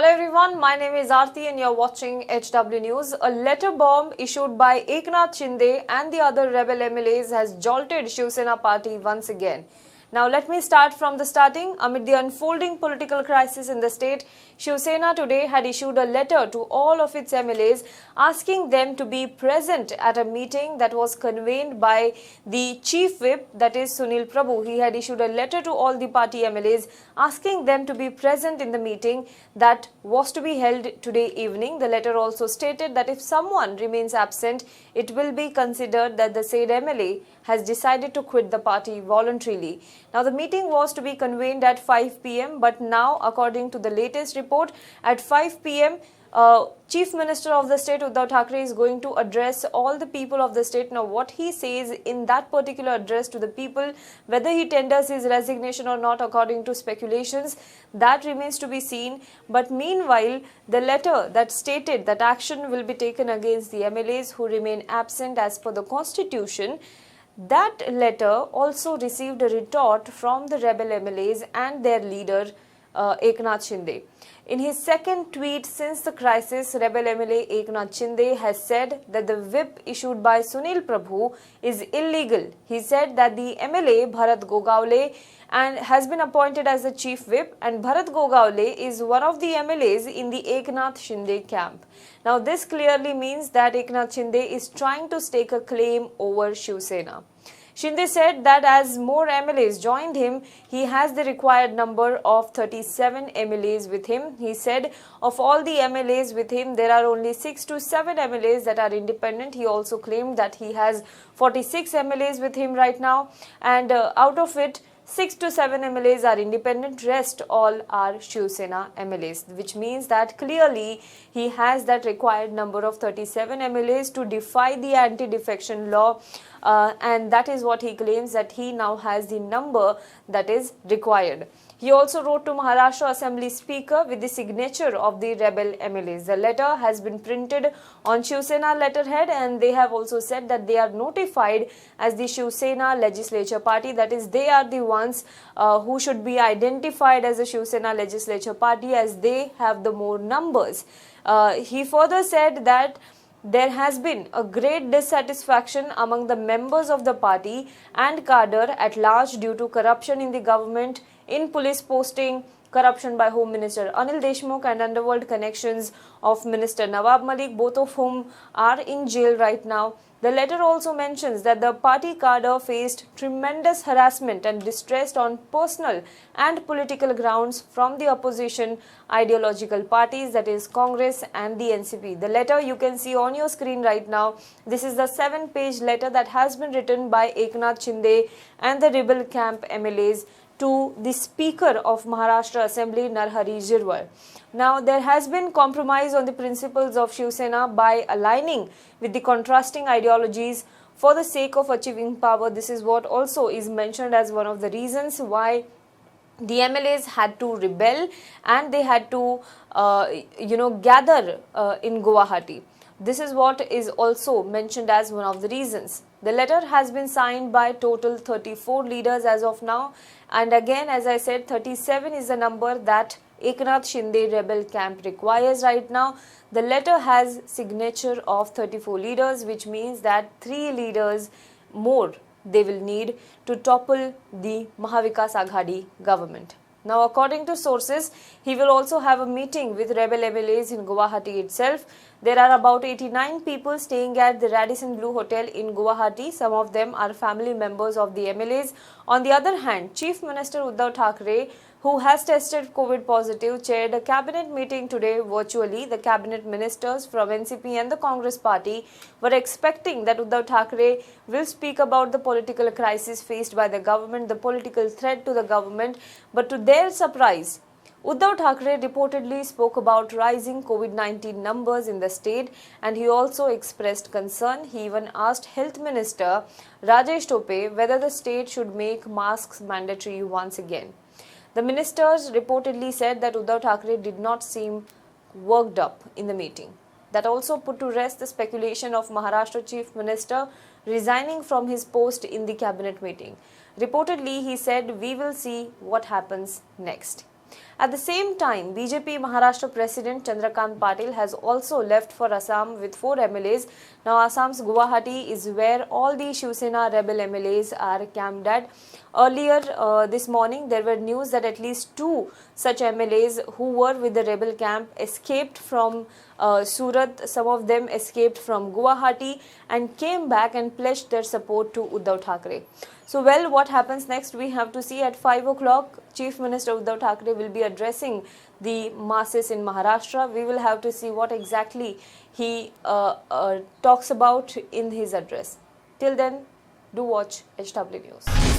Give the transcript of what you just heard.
Hello everyone, my name is Aarti and you're watching HW News. A letter bomb issued by Eknath Shinde and the other rebel MLAs has jolted Shivsena party once again. Now let me start from the starting. Amid the unfolding political crisis in the state, Shivsena today had issued a letter to all of its MLAs asking them to be present at a meeting that was convened by the chief whip, that is Sunil Prabhu. He had issued a letter to all the party MLAs asking them to be present in the meeting that was to be held today evening. The letter also stated that if someone remains absent, it will be considered that the said MLA has decided to quit the party voluntarily. Now, the meeting was to be convened at 5 p.m. but now, according to the latest report, at 5 p.m., Chief Minister of the state Uddhav Thackeray is going to address all the people of the state. Now, what he says in that particular address to the people, whether he tenders his resignation or not, according to speculations, that remains to be seen. But meanwhile, the letter that stated that action will be taken against the MLAs who remain absent as per the constitution, that letter also received a retort from the rebel MLAs and their leader Eknath Shinde. In his second tweet since the crisis, rebel MLA Eknath Shinde has said that the whip issued by Sunil Prabhu is illegal. He said that the MLA Bharat Gogawale has been appointed as the chief whip, and Bharat Gogawale is one of the MLAs in the Eknath Shinde camp. Now, this clearly means that Eknath Shinde is trying to stake a claim over Shivsena. Shinde said that as more MLAs joined him, he has the required number of 37 MLAs with him. He said of all the MLAs with him, there are only 6 to 7 MLAs that are independent. He also claimed that he has 46 MLAs with him right now, and out of it, 6 to 7 MLAs are independent, rest all are Shivsena MLAs, which means that clearly he has that required number of 37 MLAs to defy the anti-defection law, and that is what he claims, that he now has the number that is required. He also wrote to Maharashtra Assembly Speaker with the signature of the rebel MLAs. The letter has been printed on Shivsena letterhead, and they have also said that they are notified as the Shivsena legislature party. That is, they are the ones who should be identified as the Shivsena legislature party, as they have the more numbers. He further said that there has been a great dissatisfaction among the members of the party and cadre at large due to corruption in the government, in police posting, corruption by Home Minister Anil Deshmukh, and underworld connections of Minister Nawab Malik, both of whom are in jail right now. The letter also mentions that the party cadre faced tremendous harassment and distress on personal and political grounds from the opposition ideological parties, that is Congress and the NCP. The letter you can see on your screen right now. This is the 7-page letter that has been written by Eknath Shinde and the rebel camp MLAs to the Speaker of Maharashtra Assembly, Narhari Jirwal. Now, there has been compromise on the principles of Shivsena by aligning with the contrasting ideologies for the sake of achieving power. This is what also is mentioned as one of the reasons why the MLAs had to rebel and they had to, gather in Guwahati. This is what is also mentioned as one of the reasons. The letter has been signed by total 34 leaders as of now, and again, as I said, 37 is the number that Eknath Shinde rebel camp requires right now. The letter has signature of 34 leaders, which means that 3 leaders more they will need to topple the Mahavikas Aghadi government. Now, according to sources, he will also have a meeting with rebel MLAs in Guwahati itself. There are about 89 people staying at the Radisson Blu Hotel in Guwahati. Some of them are family members of the MLAs. On the other hand, Chief Minister Uddhav Thackeray, who has tested COVID positive, chaired a cabinet meeting today virtually. The cabinet ministers from NCP and the Congress party were expecting that Uddhav Thackeray will speak about the political crisis faced by the government, the political threat to the government. But to their surprise, Uddhav Thackeray reportedly spoke about rising COVID-19 numbers in the state, and he also expressed concern. He even asked Health Minister Rajesh Tope whether the state should make masks mandatory once again. The ministers reportedly said that Uddhav Thackeray did not seem worked up in the meeting. That also put to rest the speculation of Maharashtra Chief Minister resigning from his post in the cabinet meeting. Reportedly, he said, "We will see what happens next." At the same time, BJP Maharashtra President Chandrakant Patil has also left for Assam with 4 MLAs. Now, Assam's Guwahati is where all the Shivsena rebel MLAs are camped at. Earlier this morning, there were news that at least 2 such MLAs who were with the rebel camp escaped from Surat. Some of them escaped from Guwahati and came back and pledged their support to Uddhav Thackeray. So, well, what happens next? We have to see. At 5 o'clock, Chief Minister Uddhav Thackeray will be addressing the masses in Maharashtra. We will have to see what exactly he talks about in his address. Till then, do watch HW News.